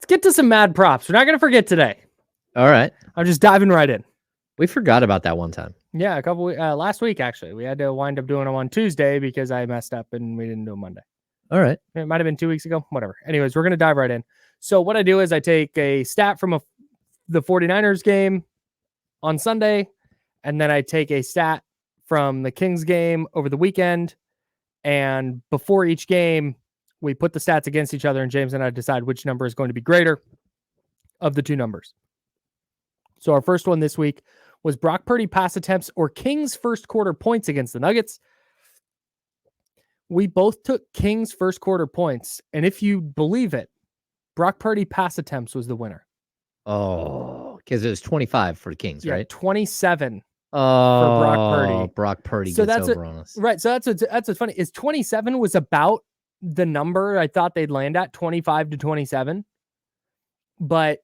Let's get to some mad props. We're not going to forget today. All right. I'm just diving right in. We forgot about that one time. Yeah, last week, actually. We had to wind up doing them on Tuesday because I messed up and we didn't do them Monday. All right. It might have been 2 weeks ago. Whatever. Anyways, we're going to dive right in. So what I do is I take a stat from the 49ers game on Sunday, and then I take a stat from the Kings game over the weekend. And before each game, we put the stats against each other, and James and I decide which number is going to be greater of the two numbers. So our first one this week was Brock Purdy pass attempts or Kings first quarter points against the Nuggets. We both took Kings first quarter points, and if you believe it, Brock Purdy pass attempts was the winner. Oh, because it was 25 for the Kings, right? 27 for Brock Purdy. Brock Purdy So gets over on us. Right, so that's what's funny. Is 27 was about the number I thought they'd land at, 25 to 27. But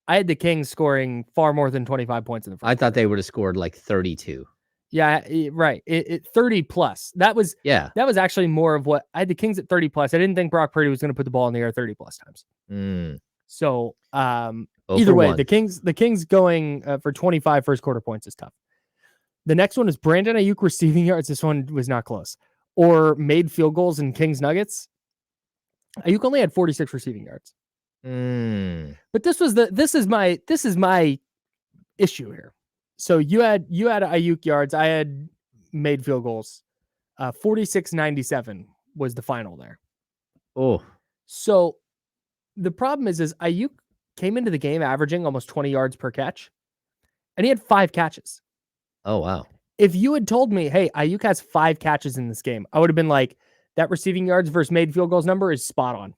I had the Kings scoring far more than 25 points in the first I thought they would have scored like 32. Yeah, right. 30 plus. That was actually more of what I had the Kings at 30 plus. I didn't think Brock Purdy was going to put the ball in the air 30 plus times. So either way, the Kings going for 25 first quarter points is tough. The next one is Brandon Ayuk receiving yards. This one was not close. Or made field goals in Kings Nuggets. Ayuk only had 46 receiving yards. But this is my issue here. So you had Ayuk yards. I had made field goals. 46-97 was the final there. Oh. So the problem is Ayuk came into the game averaging almost 20 yards per catch, and he had 5 catches. Oh, wow. If you had told me, hey, Ayuk has 5 catches in this game, I would have been like, that receiving yards versus made field goals number is spot on.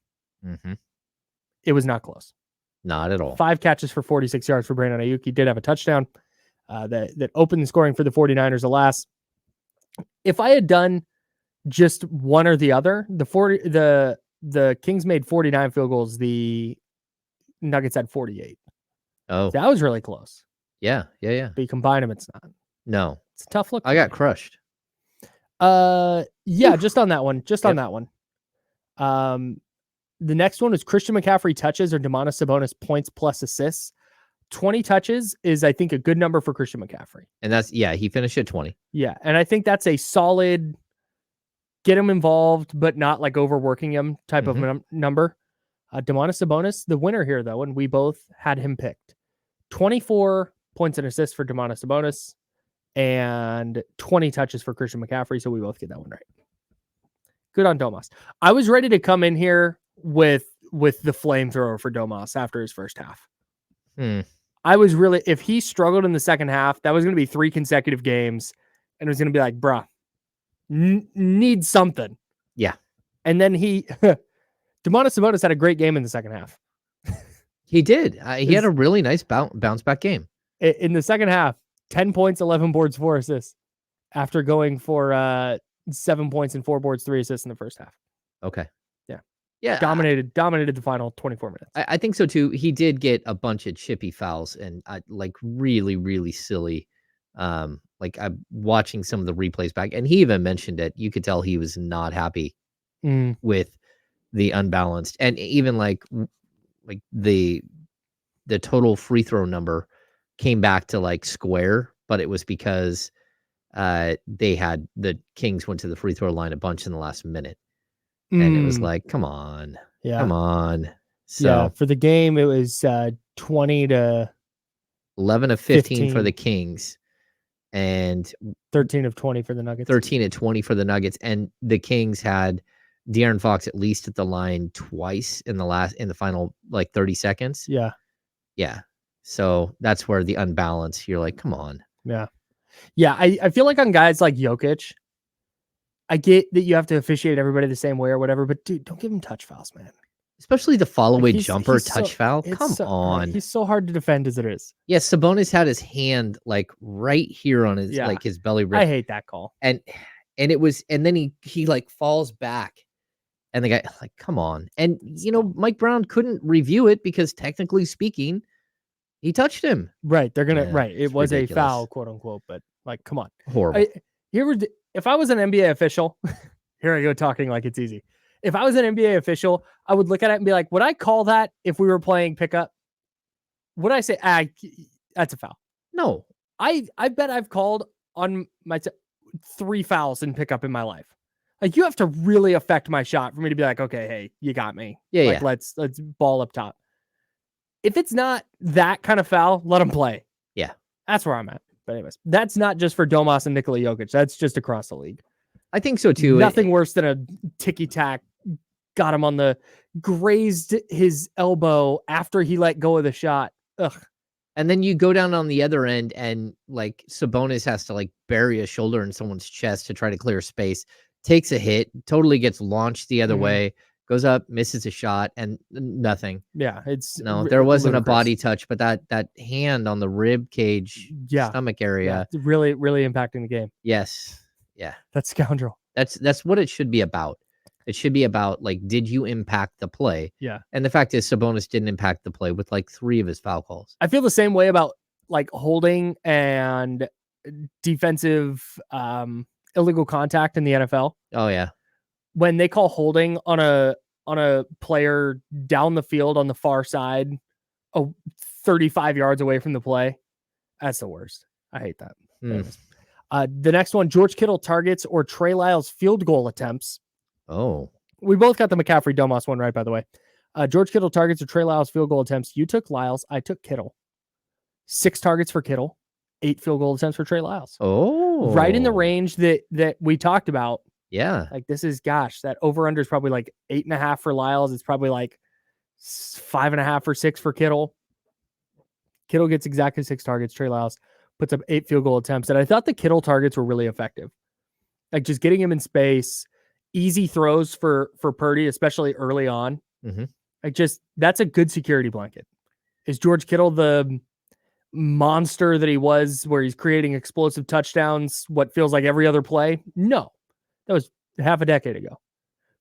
It was not close. Not at all. 5 catches for 46 yards for Brandon Ayuk. He did have a touchdown that opened the scoring for the 49ers, alas. If I had done just one or the other, the Kings made 49 field goals. The Nuggets had 48. Oh. So that was really close. Yeah. But you combine them, it's not. No. It's a tough look. I got crushed. Yeah, just on that one. On that one. The next one is Christian McCaffrey touches or Domantas Sabonis points plus assists. 20 touches is, I think, a good number for Christian McCaffrey. And he finished at 20. Yeah, and I think that's a solid get him involved, but not like overworking him type of number. Domantas Sabonis, the winner here, though, and we both had him picked. 24 points and assists for Domantas Sabonis and 20 touches for Christian McCaffrey, so we both get that one right. Good on Domas. I was ready to come in here with the flamethrower for Domas after his first half. I was really, if he struggled in the second half, that was going to be 3 consecutive games, and it was going to be like, bruh, need something. Yeah. And then Domantas Sabonis had a great game in the second half. He did. He had a really nice bounce back game. In the second half, 10 points, 11 boards, 4 assists after going for 7 points and 4 boards, 3 assists in the first half. Okay. Yeah. Dominated the final 24 minutes. I think so too. He did get a bunch of chippy fouls and like really, really silly. Like I'm watching some of the replays back, and he even mentioned it. You could tell he was not happy with the unbalanced, and even like the total free throw number came back to like square, but it was because the Kings went to the free throw line a bunch in the last minute. And it was like, come on. Come on. So for the game, it was 20 to 11 of 15 for the Kings and 13 of 20 for the Nuggets. 13 of 20 for the Nuggets. And the Kings had De'Aaron Fox at least at the line twice in the final like 30 seconds. Yeah. Yeah. So that's where the unbalance, you're like, come on. Yeah. Yeah. I feel like on guys like Jokic, I get that you have to officiate everybody the same way or whatever, but dude, don't give him touch fouls, man. Especially the follow-away jumper touch foul. Come on. He's so hard to defend as it is. Yeah, Sabonis had his hand like right here on his like his belly rib. I hate that call. And it was, and then he like falls back, and the guy like, come on. And Mike Brown couldn't review it because technically speaking, he touched him. Right. They're gonna It was ridiculous. A foul, quote unquote, but like, come on. Horrible. If I was an NBA official, here I go talking like it's easy. If I was an NBA official, I would look at it and be like, would I call that if we were playing pickup? Would I say, that's a foul? No. I bet I've called on my 3 fouls in pickup in my life. Like, you have to really affect my shot for me to be like, okay, hey, you got me. Yeah, like, yeah. let's ball up top. If it's not that kind of foul, let them play. Yeah. That's where I'm at. But anyways, that's not just for Domas and Nikola Jokic. That's just across the league. I think so too. Nothing worse than a ticky-tack, got him on grazed his elbow after he let go of the shot. Ugh. And then you go down on the other end and like Sabonis has to like bury a shoulder in someone's chest to try to clear space, takes a hit, totally gets launched the other way, goes up, misses a shot, and nothing. Yeah, there wasn't a body touch, but that hand on the rib cage, stomach area, really, really impacting the game. Yes, yeah, that scoundrel. That's what it should be about. It should be about like, did you impact the play? Yeah, and the fact is, Sabonis didn't impact the play with like 3 of his foul calls. I feel the same way about like holding and defensive illegal contact in the NFL. Oh yeah. When they call holding on a player down the field on the far side, 35 yards away from the play, that's the worst. I hate that. The next one, George Kittle targets or Trey Lyles field goal attempts. Oh. We both got the McCaffrey Domas one right, by the way. George Kittle targets or Trey Lyles field goal attempts. You took Lyles. I took Kittle. 6 targets for Kittle. 8 field goal attempts for Trey Lyles. Oh. Right in the range that we talked about. Yeah. Like, this is, that over-under is probably like 8.5 for Lyles. It's probably like 5.5 or 6 for Kittle. Kittle gets exactly 6 targets. Trey Lyles puts up 8 field goal attempts. And I thought the Kittle targets were really effective. Like, just getting him in space, easy throws for Purdy, especially early on. Like, that's a good security blanket. Is George Kittle the monster that he was, where he's creating explosive touchdowns, what feels like every other play? No. That was half a decade ago.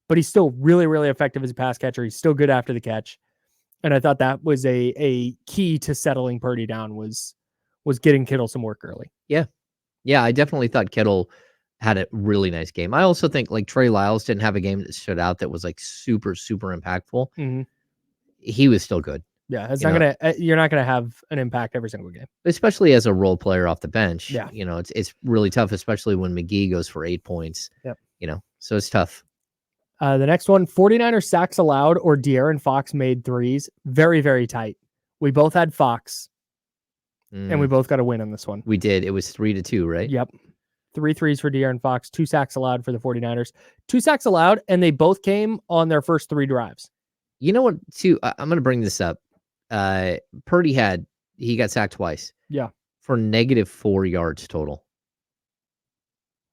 But he's still really, really effective as a pass catcher. He's still good after the catch. And I thought that was a key to settling Purdy down was getting Kittle some work early. Yeah. Yeah, I definitely thought Kittle had a really nice game. I also think like Trey Lyles didn't have a game that stood out that was like super, super impactful. He was still good. Yeah, you're not gonna have an impact every single game, especially as a role player off the bench. Yeah, it's really tough, especially when McGee goes for 8 points. Yep. So it's tough. The next one, 49ers sacks allowed or De'Aaron Fox made threes. Very, very tight. We both had Fox, and we both got a win on this one. We did. It was 3-2, right? Yep. 3 threes for De'Aaron Fox, 2 sacks allowed for the 49ers. 2 sacks allowed, and they both came on their first 3 drives. You know what, too? I'm going to bring this up. Purdy got sacked twice. Yeah. For -4 yards total.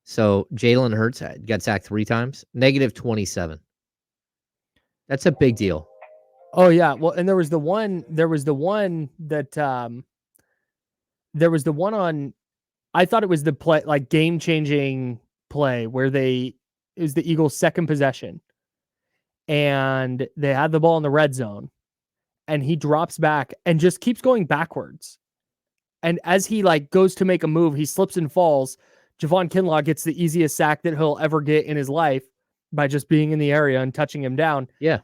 So Jalen Hurts got sacked 3 times, -27. That's a big deal. Oh yeah. Well, and there was the one on, I thought it was the play, like game-changing play where it was the Eagles' second possession and they had the ball in the red zone and he drops back and just keeps going backwards. And as he like goes to make a move, he slips and falls. Javon Kinlaw gets the easiest sack that he'll ever get in his life by just being in the area and touching him down. Yeah.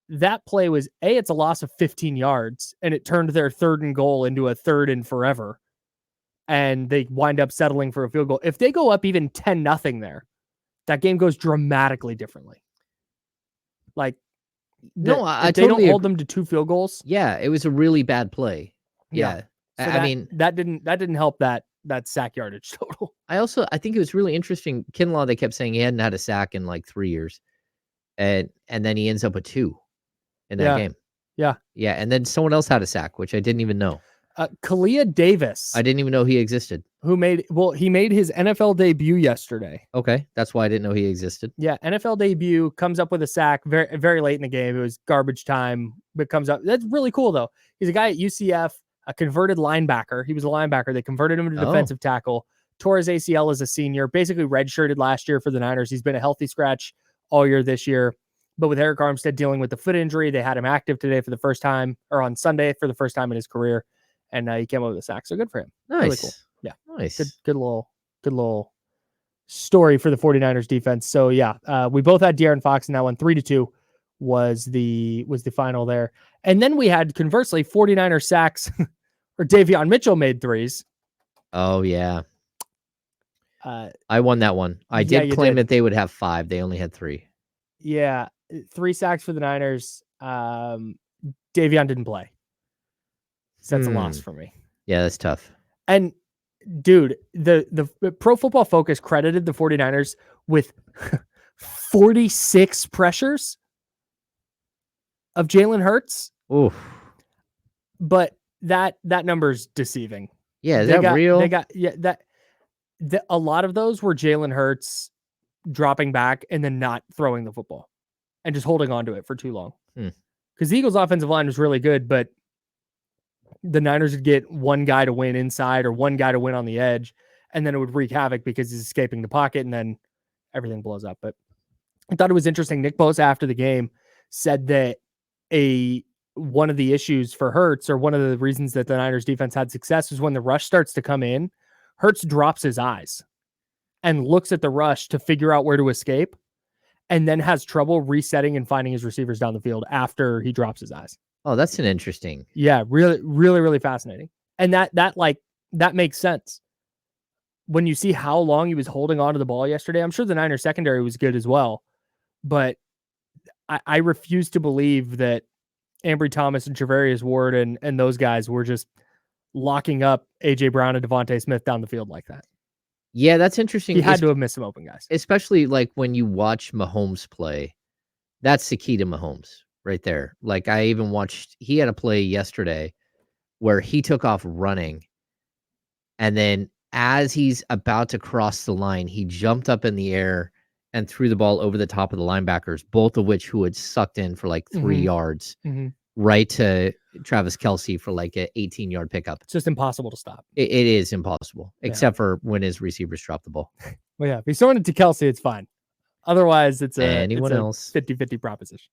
That play was it's a loss of 15 yards and it turned their 3rd and goal into a 3rd and forever. And they wind up settling for a field goal. If they go up even 10-0 there, that game goes dramatically differently. Like, they totally don't hold them to 2 field goals. Yeah, it was a really bad play. Yeah. So I mean, that didn't help that sack yardage total. I think it was really interesting. Kinlaw, they kept saying he hadn't had a sack in like 3 years. And then he ends up with 2 in that game. Yeah. Yeah. And then someone else had a sack, which I didn't even know. Kalia Davis. I didn't even know he existed. He made his NFL debut yesterday. Okay. That's why I didn't know he existed. Yeah. NFL debut, comes up with a sack very, very late in the game. It was garbage time, but comes up. That's really cool though. He's a guy at UCF, a converted linebacker. He was a linebacker. They converted him to defensive tackle. Tore his ACL as a senior, basically redshirted last year for the Niners. He's been a healthy scratch all year this year. But with Eric Armstead dealing with the foot injury, they had him active today for the first time, or on Sunday for the first time in his career. And he came up with a sack. So good for him. Nice. Really cool. Yeah. Nice. Good little story for the 49ers defense. So yeah, we both had De'Aaron Fox in that one. 3-2 was the final there. And then we had, conversely, 49er sacks or Davion Mitchell made threes. Oh yeah. I won that one. I did claim that they would have 5. They only had 3. Yeah. 3 sacks for the Niners. Davion didn't play. So that's a loss for me. Yeah, that's tough. And dude, the Pro Football Focus credited the 49ers with 46 pressures of Jalen Hurts. Oof. But that number's deceiving. Yeah, is that real? They got a lot of those were Jalen Hurts dropping back and then not throwing the football and just holding on to it for too long. Because the Eagles' offensive line was really good, but the Niners would get one guy to win inside or one guy to win on the edge, and then it would wreak havoc because he's escaping the pocket, and then everything blows up. But I thought it was interesting. Nick Bosa, after the game, said that one of the issues for Hurts, or one of the reasons that the Niners defense had success, was when the rush starts to come in, Hurts drops his eyes and looks at the rush to figure out where to escape, and then has trouble resetting and finding his receivers down the field after he drops his eyes. Oh, that's an interesting. Yeah, really, really, really fascinating. And that makes sense. When you see how long he was holding on to the ball yesterday, I'm sure the Niners secondary was good as well, but I refuse to believe that Ambry Thomas and Trevarius Ward and those guys were just locking up A.J. Brown and Devontae Smith down the field like that. Yeah, that's interesting. He had to have missed some open guys. Especially like when you watch Mahomes play. That's the key to Mahomes right there. Like I even watched, he had a play yesterday where he took off running, and then as he's about to cross the line, he jumped up in the air and threw the ball over the top of the linebackers, both of which who had sucked in for like 3 yards, right to Travis Kelce for like an 18-yard pickup. It's just impossible to stop. It is impossible, except for when his receivers drop the ball. Well, yeah, if he's throwing it to Kelce, it's fine. Otherwise, it's a 50-50 proposition.